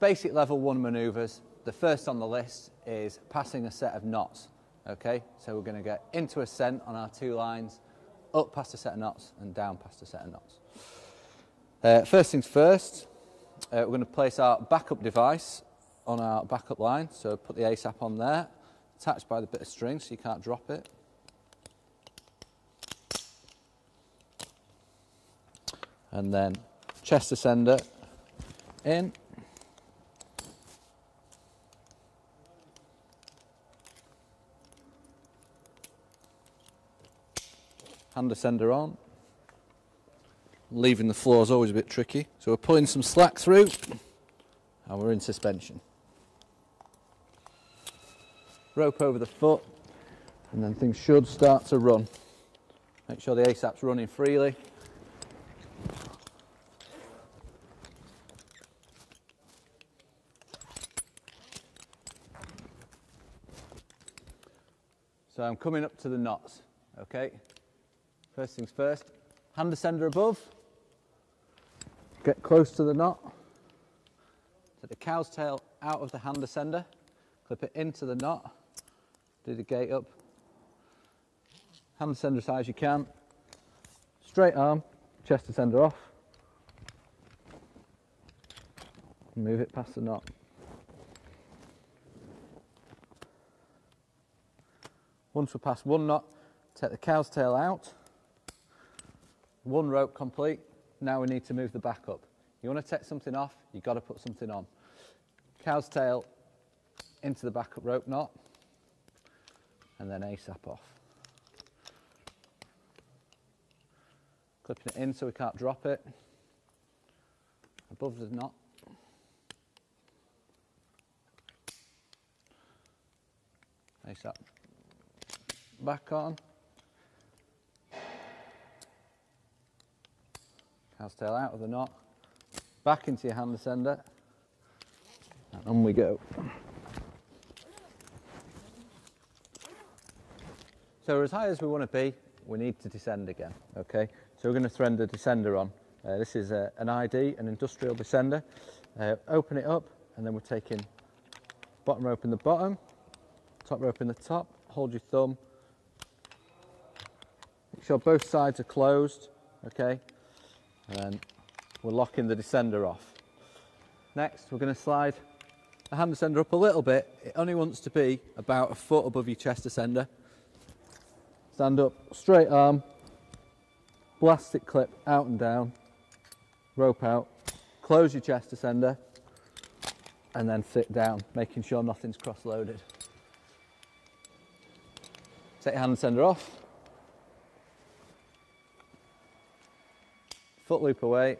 basic level 1 manoeuvres. The first on the list is passing a set of knots. Okay, so we're going to get into ascent on our 2 lines, up past a set of knots and down past a set of knots. First things first, we're going to place our backup device on our backup line. So put the ASAP on there, attached by the bit of string so you can't drop it. And then chest ascender in. Hand ascender on. Leaving the floor is always a bit tricky. So we're pulling some slack through and we're in suspension. Rope over the foot and then things should start to run. Make sure the ASAP's running freely. So I'm coming up to the knots, okay? First things first, hand ascender above, get close to the knot, take the cow's tail out of the hand ascender, clip it into the knot, do the gate up, hand ascender as high as you can, straight arm, chest ascender off, move it past the knot. Once we're past 1 knot, take the cow's tail out, 1 rope complete. Now we need to move the back up. You want to take something off, you've got to put something on. Cow's tail into the backup rope knot, and then ASAP off. Clipping it in so we can't drop it. Above the knot. ASAP. Back on. Cow's tail out of the knot, back into your hand ascender, and on we go. So as high as we want to be, we need to descend again, okay? So we're going to thread the descender on. This is an ID, an industrial descender. Open it up, and then we're taking bottom rope in the bottom, top rope in the top, hold your thumb. Make sure both sides are closed, okay? And then we're locking the descender off. Next, we're going to slide the hand ascender up a little bit. It only wants to be about 1 foot above your chest ascender. Stand up, straight arm, plastic clip out and down, rope out, close your chest ascender, and then sit down, making sure nothing's cross-loaded. Take your hand ascender off. Foot loop away.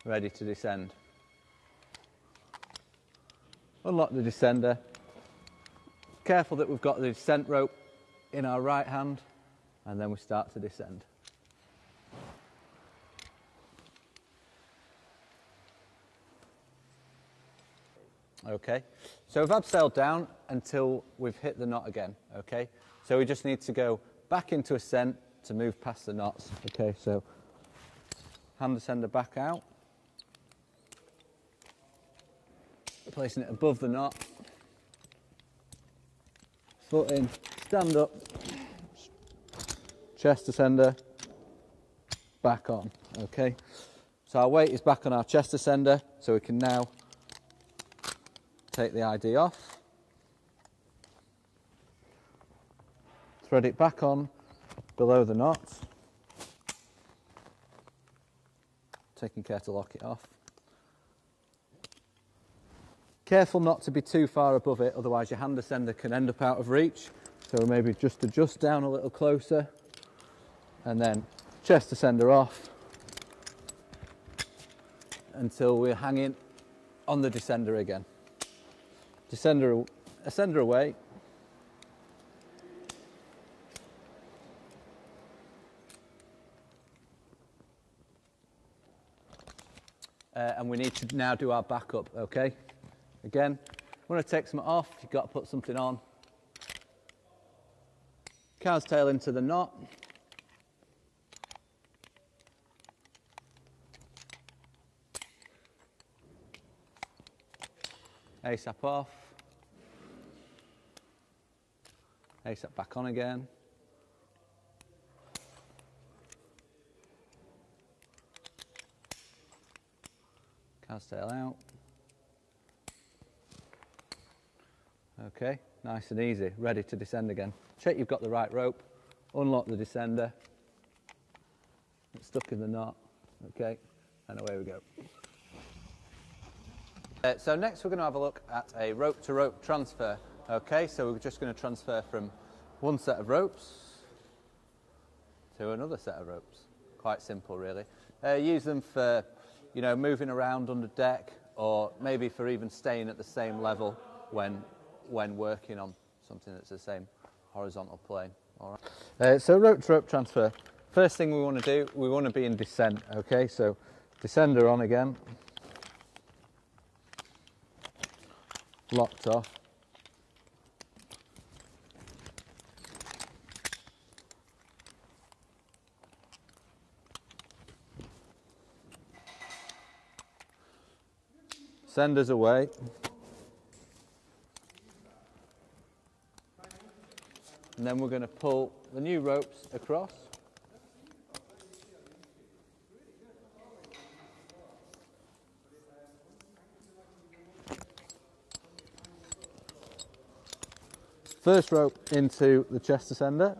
Ready to descend. Unlock the descender. Careful that we've got the descent rope in our right hand, and then we start to descend. Okay, so we've abseiled down until we've hit the knot again, okay? So we just need to go back into ascent to move past the knots, okay? So hand ascender back out, placing it above the knot, foot in, stand up, chest ascender, back on, okay? So our weight is back on our chest ascender, so we can now take the ID off, thread it back on below the knot, taking care to lock it off. Careful not to be too far above it, otherwise your hand ascender can end up out of reach. So maybe just adjust down a little closer, and then chest ascender off until we're hanging on the descender again. Ascender away. And we need to now do our backup, okay? Again, when I take something off, you've got to put something on. Cow's tail into the knot. ASAP off, ASAP back on again. Cow's tail out. Okay, nice and easy, ready to descend again. Check you've got the right rope, unlock the descender, it's stuck in the knot, okay, and away we go. So next we're going to have a look at a rope-to-rope transfer. Okay, so we're just going to transfer from one set of ropes to another set of ropes. Quite simple, really. Use them for, you know, moving around under deck, or maybe for even staying at the same level when working on something that's the same horizontal plane. All right. So rope-to-rope transfer. First thing we want to do, we want to be in descent. Okay, so descender on again. Locked off. Senders away. And then we're going to pull the new ropes across. First rope into the chest descender.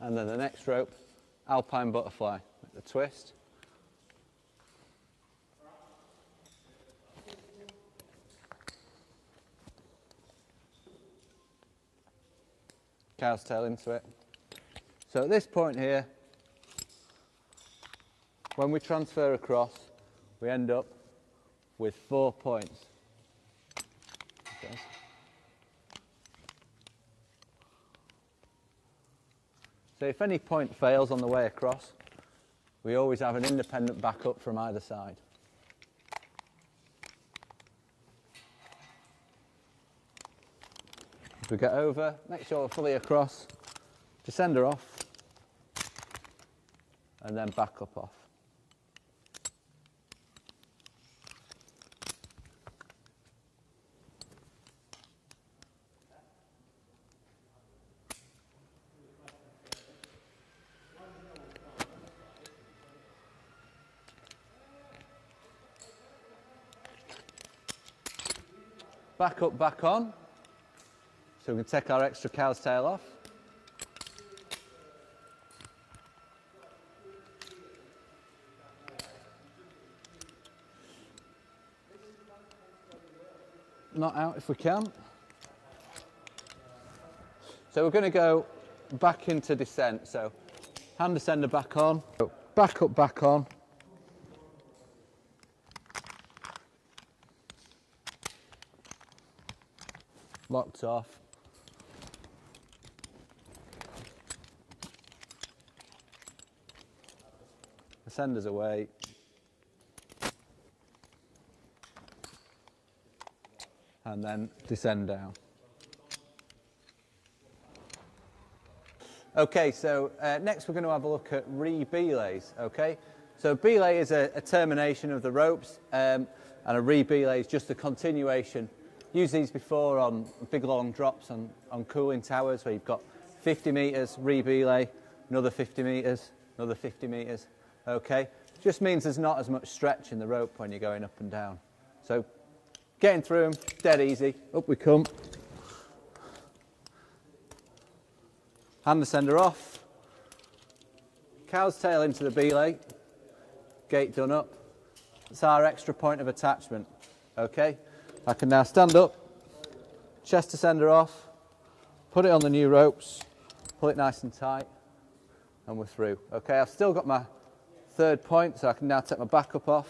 And then the next rope, alpine butterfly, the twist. Cow's tail into it. So at this point here, when we transfer across, we end up with 4 points. Okay. So if any point fails on the way across, we always have an independent backup from either side. As we get over, make sure we're fully across, descender off, and then back up off. Back up, back on. So we can take our extra cow's tail off. Knot out if we can. So we're going to go back into descent. So hand descender back on. Back up, back on. Locked off. Descenders away. And then descend down. Okay, so next we're going to have a look at re-belays, okay? So belay is a termination of the ropes, and a re-belay is just a continuation. Used these before on big long drops on cooling towers where you've got 50 metres re-belay, another 50 metres, another 50 metres, okay? Just means there's not as much stretch in the rope when you're going up and down. So getting through them, dead easy, up we come. Hand descender off, cow's tail into the belay, gate done up. That's our extra point of attachment, okay? I can now stand up, chest descender off, put it on the new ropes, pull it nice and tight, and we're through. Okay, I've still got my third point, so I can now take my backup off.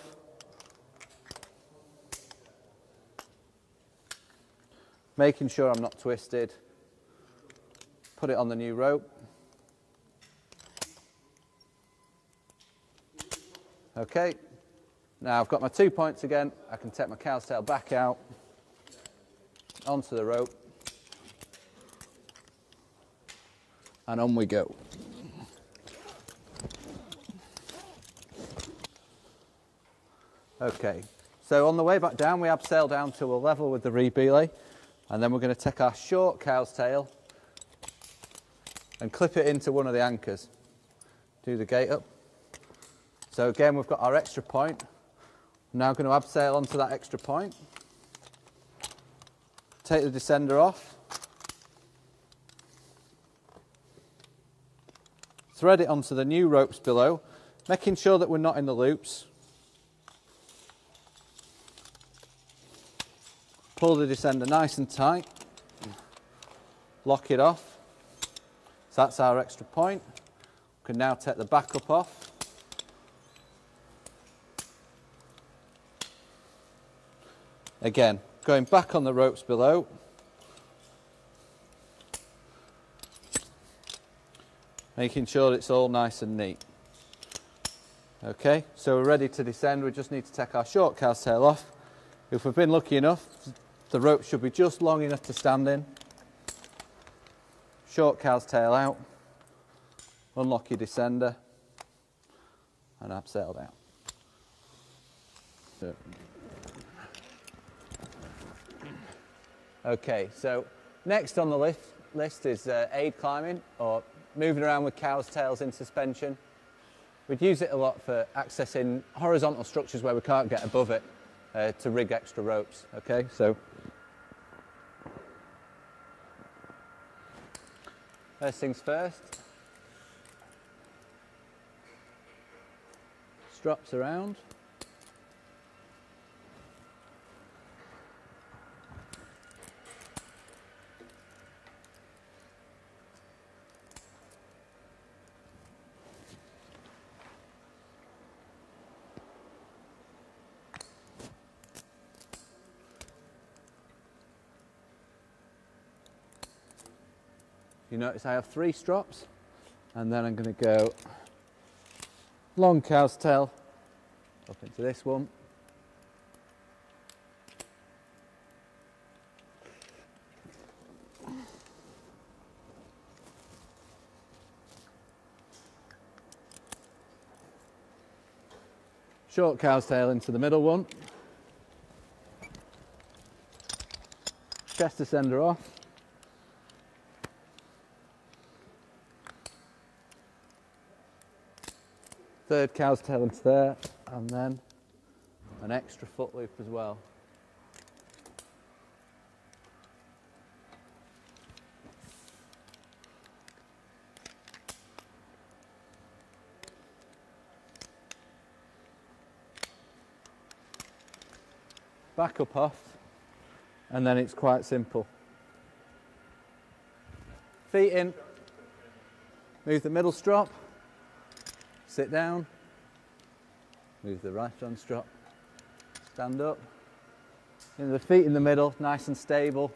Making sure I'm not twisted. Put it on the new rope. Okay, now I've got my 2 points again. I can take my cow's tail back out, onto the rope, and on we go. Okay, so on the way back down we abseil down to a level with the reed belay, and then we're going to take our short cow's tail and clip it into one of the anchors. Do the gate up. So again we've got our extra point. I'm now going to abseil onto that extra point. Take the descender off. Thread it onto the new ropes below, making sure that we're not in the loops. Pull the descender nice and tight. Lock it off. So that's our extra point. We can now take the backup off. Again, going back on the ropes below. Making sure it's all nice and neat. Okay, so we're ready to descend. We just need to take our short cow's tail off. If we've been lucky enough, the rope should be just long enough to stand in. Short cow's tail out. Unlock your descender and abseil down. Okay, so next on the list is aid climbing, or moving around with cow's tails in suspension. We'd use it a lot for accessing horizontal structures where we can't get above it to rig extra ropes. Okay, so first things first, straps around. You notice I have 3 strops, and then I'm going to go long cow's tail up into this one. Short cow's tail into the middle one. Chest descender off. Third cow's tail into there, and then an extra foot loop as well. Back up off, and then it's quite simple. Feet in, move the middle strop. Sit down, move the right strap, stand up, the feet in the middle, nice and stable,